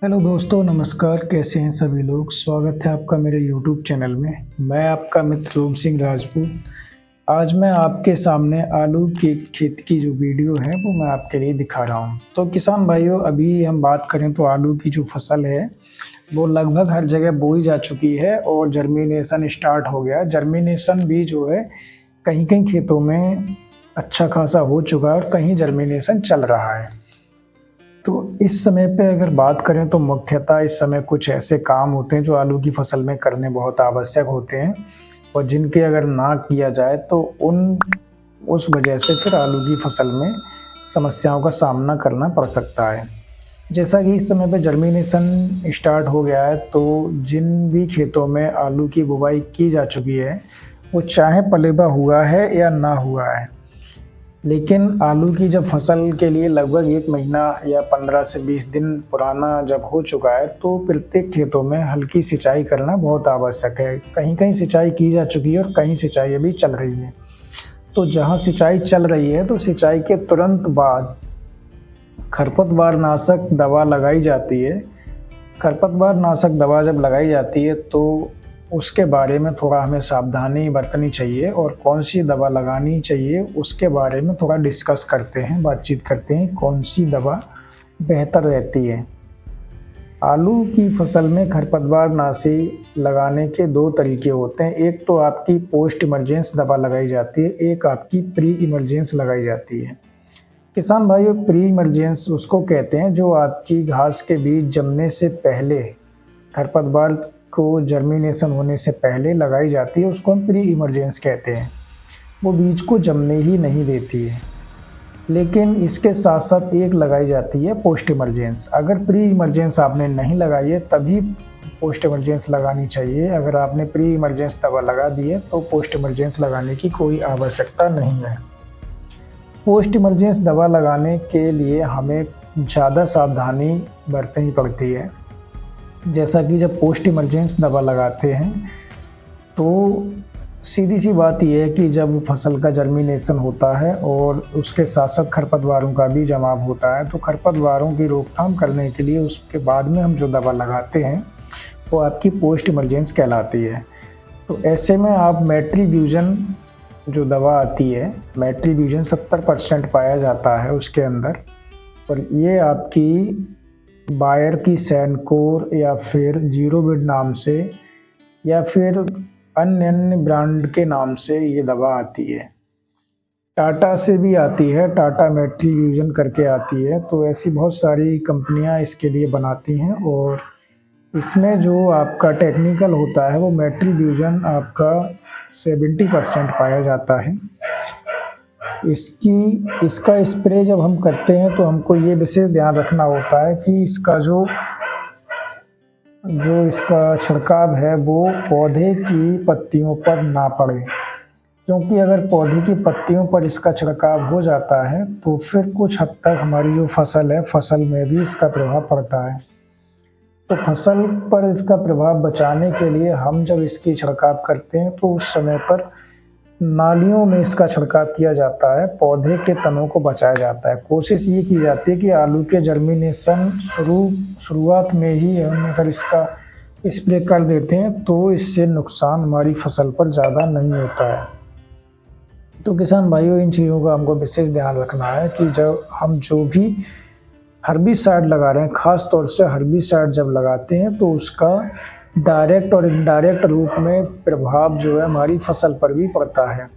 Hello दोस्तों, नमस्कार। कैसे हैं सभी लोग। स्वागत है आपका मेरे यूट्यूब चैनल में। मैं आपका मित्र रूम सिंह राजपूत। आज मैं आपके सामने आलू के खेत की जो वीडियो है वो मैं आपके लिए दिखा रहा हूं। तो किसान भाइयों, अभी हम बात करें तो आलू की जो फसल है वो लगभग हर जगह बोई जा चुकी है और जर्मिनेशन स्टार्ट हो गया। जर्मिनेशन भी जो है कहीं कहीं खेतों में अच्छा खासा हो चुका है और कहीं जर्मिनेशन चल रहा है। तो इस समय पे अगर बात करें तो मुख्यतः इस समय कुछ ऐसे काम होते हैं जो आलू की फसल में करने बहुत आवश्यक होते हैं और जिनके अगर ना किया जाए तो उस वजह से फिर आलू की फसल में समस्याओं का सामना करना पड़ सकता है। जैसा कि इस समय पे जर्मिनेशन स्टार्ट हो गया है, तो जिन भी खेतों में आलू की बुवाई की जा चुकी है वो चाहे पलेबा हुआ है या ना हुआ है, लेकिन आलू की जब फसल के लिए लगभग 1 महीना या 15 से 20 दिन पुराना जब हो चुका है तो प्रत्येक खेतों में हल्की सिंचाई करना बहुत आवश्यक है। कहीं कहीं सिंचाई की जा चुकी है और कहीं सिंचाई अभी चल रही है। तो जहाँ सिंचाई चल रही है तो सिंचाई के तुरंत बाद खरपतवार नाशक दवा लगाई जाती है। खरपतवार नाशक दवा जब लगाई जाती है तो उसके बारे में थोड़ा हमें सावधानी बरतनी चाहिए और कौन सी दवा लगानी चाहिए उसके बारे में थोड़ा डिस्कस करते हैं, बातचीत करते हैं कौन सी दवा बेहतर रहती है। आलू की फसल में खरपतवार नाशी लगाने के 2 तरीके होते हैं। एक तो आपकी पोस्ट इमरजेंस दवा लगाई जाती है, एक आपकी प्री इमरजेंस लगाई जाती है। किसान भाइयों, प्री इमरजेंस उसको कहते हैं जो आपकी घास के बीज जमने से पहले, खरपतवार को जर्मिनेशन होने से पहले लगाई जाती है, उसको हम प्री इमरजेंस कहते हैं। वो बीज को जमने ही नहीं देती है। लेकिन इसके साथ साथ एक लगाई जाती है पोस्ट इमरजेंस। अगर प्री इमरजेंस आपने नहीं लगाई है तभी पोस्ट इमरजेंस लगानी चाहिए। अगर आपने प्री इमरजेंस दवा लगा दी है तो पोस्ट इमरजेंस लगाने की कोई आवश्यकता नहीं है। पोस्ट इमरजेंस दवा लगाने के लिए हमें ज़्यादा सावधानी बरतनी पड़ती है। जैसा कि जब पोस्ट इमरजेंस दवा लगाते हैं तो सीधी सी बात यह है कि जब फसल का जर्मिनेशन होता है और उसके साथ साथ खरपतवारों का भी जमाव होता है, तो खरपतवारों की रोकथाम करने के लिए उसके बाद में हम जो दवा लगाते हैं वो आपकी पोस्ट इमरजेंस कहलाती है। तो ऐसे में आप मैट्रीब्यूजन जो दवा आती है, मैट्रीब्यूजन 70% पाया जाता है उसके अंदर, और ये आपकी बायर की सैनकोर या फिर जीरोविड नाम से या फिर अन्य ब्रांड के नाम से ये दवा आती है। टाटा से भी आती है, टाटा मैट्रीब्यूजन करके आती है। तो ऐसी बहुत सारी कंपनियां इसके लिए बनाती हैं और इसमें जो आपका टेक्निकल होता है वो मैट्रीब्यूजन आपका 70% पाया जाता है। इसका स्प्रे जब हम करते हैं तो हमको ये विशेष ध्यान रखना होता है कि इसका जो इसका छिड़काव है वो पौधे की पत्तियों पर ना पड़े, क्योंकि अगर पौधे की पत्तियों पर इसका छिड़काव हो जाता है तो फिर कुछ हद तक हमारी जो फसल है, फसल में भी इसका प्रभाव पड़ता है। तो फसल पर इसका प्रभाव बचाने के लिए हम जब इसकी छिड़काव करते हैं तो उस समय पर नालियों में इसका छिड़काव किया जाता है, पौधे के तनों को बचाया जाता है। कोशिश ये की जाती है कि आलू के जर्मिनेशन शुरुआत में ही हम अगर इसका स्प्रे कर देते हैं तो इससे नुकसान हमारी फसल पर ज़्यादा नहीं होता है। तो किसान भाइयों, इन चीज़ों का हमको विशेष ध्यान रखना है कि जब हम जो भी हर्बिसाइड लगा रहे हैं, ख़ास तौर से हर्बिसाइड जब लगाते हैं तो उसका डायरेक्ट और इनडायरेक्ट रूप में प्रभाव जो है हमारी फसल पर भी पड़ता है,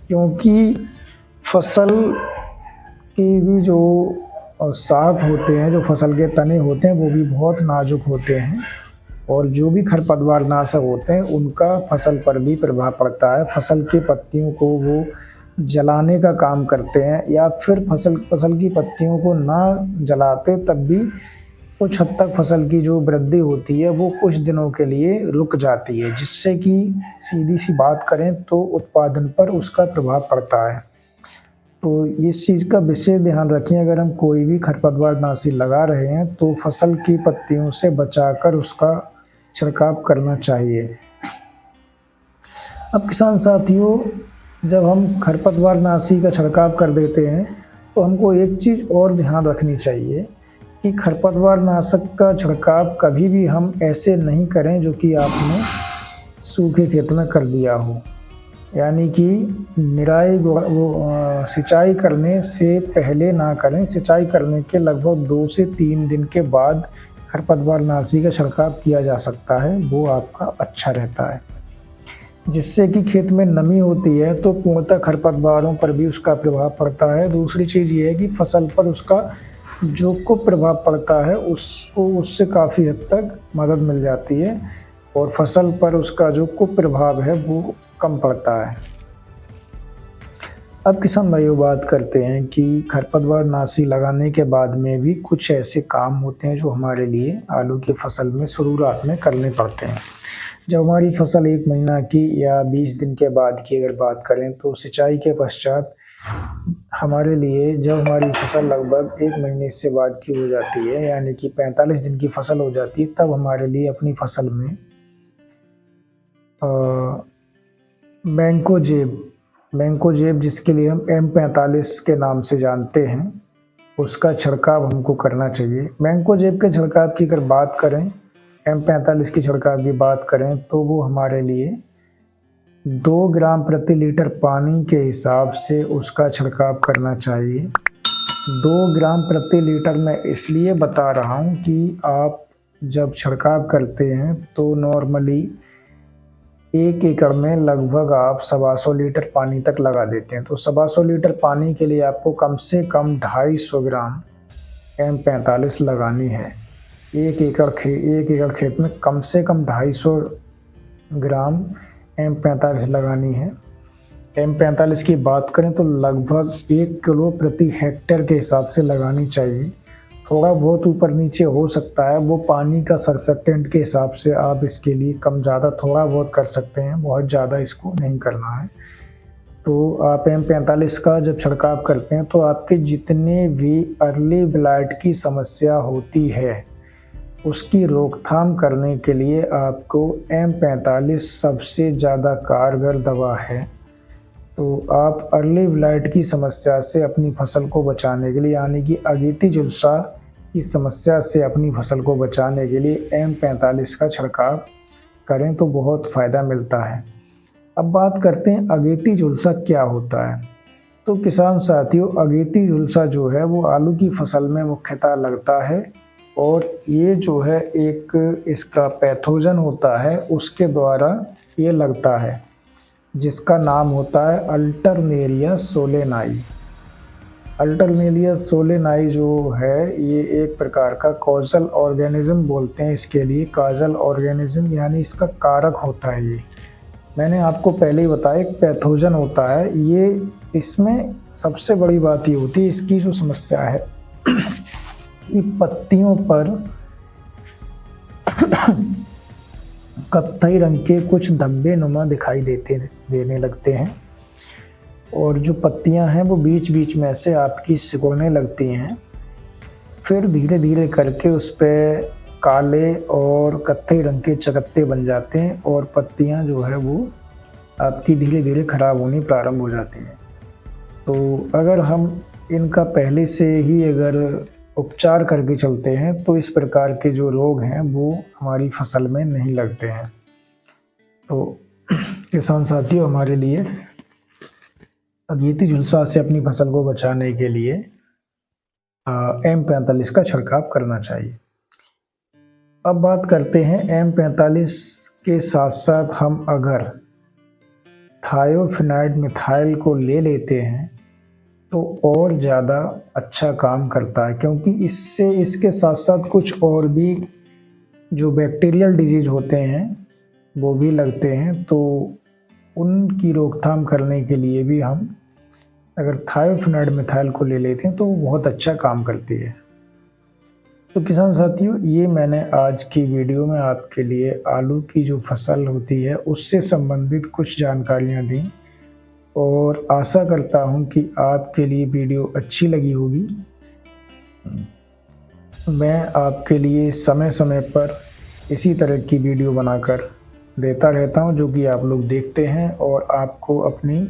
क्योंकि फसल की भी जो शाख होते हैं, जो फसल के तने होते हैं वो भी बहुत नाजुक होते हैं और जो भी खरपतवार नाशक होते हैं उनका फसल पर भी प्रभाव पड़ता है। फसल की पत्तियों को वो जलाने का काम करते हैं या फिर फसल की पत्तियों को ना जलाते तब भी कुछ हद तक फसल की जो वृद्धि होती है वो कुछ दिनों के लिए रुक जाती है, जिससे कि सीधी सी बात करें तो उत्पादन पर उसका प्रभाव पड़ता है। तो इस चीज़ का विशेष ध्यान रखें। अगर हम कोई भी खरपतवार नाशी लगा रहे हैं तो फसल की पत्तियों से बचाकर उसका छिड़काव करना चाहिए। अब किसान साथियों, जब हम खरपतवार नाशी का छिड़काव कर देते हैं तो हमको एक चीज़ और ध्यान रखनी चाहिए कि खरपतवार नाशक का छिड़काव कभी भी हम ऐसे नहीं करें जो कि आपने सूखे खेत में कर दिया हो, यानी कि सिंचाई करने से पहले ना करें। सिंचाई करने के लगभग 2 से 3 दिन के बाद खरपतवार नाशी का छिड़काव किया जा सकता है, वो आपका अच्छा रहता है, जिससे कि खेत में नमी होती है तो पूर्णतः खरपतवारों पर भी उसका प्रभाव पड़ता है। दूसरी चीज़ ये है कि फसल पर उसका जो कुप्रभाव पड़ता है उसको उससे काफ़ी हद तक मदद मिल जाती है और फसल पर उसका जो कुप्रभाव है वो कम पड़ता है। अब किसान भाइयों बात करते हैं कि खरपतवार नाशी लगाने के बाद में भी कुछ ऐसे काम होते हैं जो हमारे लिए आलू की फसल में शुरुआत में करने पड़ते हैं। जब हमारी फसल 1 महीना की या 20 दिन के बाद की अगर बात करें तो सिंचाई के पश्चात हमारे लिए जब हमारी फसल लगभग 1 महीने से बाद की हो जाती है, यानी कि 45 दिन की फसल हो जाती है, तब हमारे लिए अपनी फसल में मैंकोजेब जिसके लिए हम M45 के नाम से जानते हैं, उसका छिड़काव हमको करना चाहिए। मैंकोजेब के छिड़काव की अगर बात करें, M45 की छिड़काव की बात करें तो वो हमारे लिए 2 ग्राम प्रति लीटर पानी के हिसाब से उसका छिड़काव करना चाहिए। 2 ग्राम प्रति लीटर मैं इसलिए बता रहा हूँ कि आप जब छिड़काव करते हैं तो नॉर्मली 1 एकड़ में लगभग आप 125 लीटर पानी तक लगा देते हैं, तो 125 लीटर पानी के लिए आपको कम से कम 250 ग्राम M45 लगानी है। 1 एकड़ खेत में कम से कम 250 ग्राम M45 लगानी है। M45 की बात करें तो लगभग 1 किलो प्रति हेक्टेयर के हिसाब से लगानी चाहिए। थोड़ा बहुत ऊपर नीचे हो सकता है, वो पानी का सरफेक्टेंट के हिसाब से आप इसके लिए कम ज़्यादा थोड़ा बहुत कर सकते हैं, बहुत ज़्यादा इसको नहीं करना है। तो आप M45 का जब छिड़काव करते हैं तो आपके जितने भी अर्ली ब्लाइट की समस्या होती है उसकी रोकथाम करने के लिए आपको M45 सबसे ज़्यादा कारगर दवा है। तो आप अर्ली ब्लाइट की समस्या से अपनी फसल को बचाने के लिए, यानी कि अगेती झुलसा की समस्या से अपनी फसल को बचाने के लिए M45 का छिड़काव करें तो बहुत फ़ायदा मिलता है। अब बात करते हैं अगेती झुलसा क्या होता है। तो किसान साथियों, अगेती झुलसा जो है वो आलू की फसल में मुख्यतः लगता है और ये जो है एक इसका पैथोजन होता है, उसके द्वारा ये लगता है, जिसका नाम होता है अल्टरनेरिया सोलेनाई। अल्टरनेरिया सोलेनाई जो है ये एक प्रकार का कॉजल ऑर्गेनिज्म बोलते हैं इसके लिए, काजल ऑर्गेनिज्म, यानी इसका कारक होता है। ये मैंने आपको पहले ही बताया एक पैथोजन होता है ये। इसमें सबसे बड़ी बात ये होती है, इसकी जो समस्या है ये पत्तियों पर कत्थई रंग के कुछ धब्बे नुमा दिखाई देने लगते हैं और जो पत्तियां हैं वो बीच बीच में से आपकी सिकुड़ने लगती हैं। फिर धीरे धीरे करके उस पर काले और कत्थई रंग के चकत्ते बन जाते हैं और पत्तियां जो है वो आपकी धीरे धीरे खराब होनी प्रारंभ हो जाती हैं। तो अगर हम इनका पहले से ही अगर उपचार करके चलते हैं तो इस प्रकार के जो रोग हैं वो हमारी फसल में नहीं लगते हैं। तो किसान साथियों, हमारे लिए अगेती झुलसा से अपनी फसल को बचाने के लिए M45 का छिड़काव करना चाहिए। अब बात करते हैं M45 के साथ साथ हम अगर थायोफिनाइड मिथाइल को ले लेते हैं तो और ज़्यादा अच्छा काम करता है, क्योंकि इससे इसके साथ साथ कुछ और भी जो बैक्टीरियल डिजीज होते हैं वो भी लगते हैं, तो उनकी रोकथाम करने के लिए भी हम अगर थायोफिनाइड मिथाइल को ले लेते हैं तो वो बहुत अच्छा काम करती है। तो किसान साथियों, ये मैंने आज की वीडियो में आपके लिए आलू की जो फसल होती है उससे संबंधित कुछ जानकारियाँ दी और आशा करता हूँ कि आपके लिए वीडियो अच्छी लगी होगी। मैं आपके लिए समय समय पर इसी तरह की वीडियो बनाकर देता रहता हूँ जो कि आप लोग देखते हैं और आपको अपनी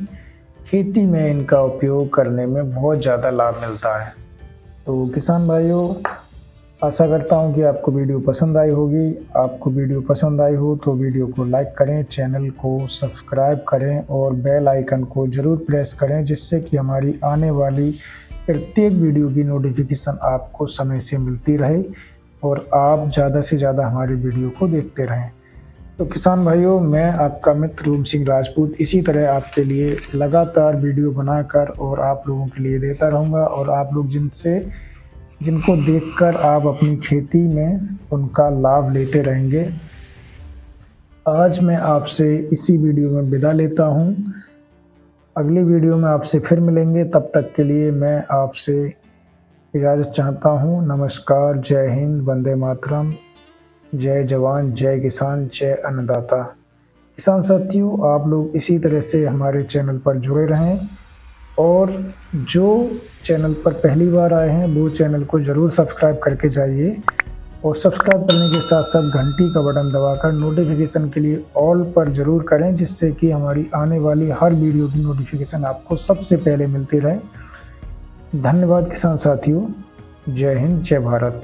खेती में इनका उपयोग करने में बहुत ज़्यादा लाभ मिलता है। तो किसान भाइयों, आशा करता हूं कि आपको वीडियो पसंद आई होगी। आपको वीडियो पसंद आई हो तो वीडियो को लाइक करें, चैनल को सब्सक्राइब करें और बेल आइकन को ज़रूर प्रेस करें, जिससे कि हमारी आने वाली प्रत्येक वीडियो की नोटिफिकेशन आपको समय से मिलती रहे और आप ज़्यादा से ज़्यादा हमारी वीडियो को देखते रहें। तो किसान भाइयों, मैं आपका मित्र लोम सिंह राजपूत इसी तरह आपके लिए लगातार वीडियो बनाकर और आप लोगों के लिए देता रहूँगा और आप लोग जिनको देखकर आप अपनी खेती में उनका लाभ लेते रहेंगे। आज मैं आपसे इसी वीडियो में विदा लेता हूं। अगली वीडियो में आपसे फिर मिलेंगे, तब तक के लिए मैं आपसे इजाज़त चाहता हूं। नमस्कार, जय हिंद, वंदे मातरम, जय जवान, जय किसान, जय अन्नदाता। किसान साथियों, आप लोग इसी तरह से हमारे चैनल पर जुड़े रहें और जो चैनल पर पहली बार आए हैं वो चैनल को ज़रूर सब्सक्राइब करके जाइए और सब्सक्राइब करने के साथ साथ घंटी का बटन दबाकर नोटिफिकेशन के लिए ऑल पर ज़रूर करें, जिससे कि हमारी आने वाली हर वीडियो की नोटिफिकेशन आपको सबसे पहले मिलती रहे। धन्यवाद किसान साथियों। जय हिंद, जय भारत।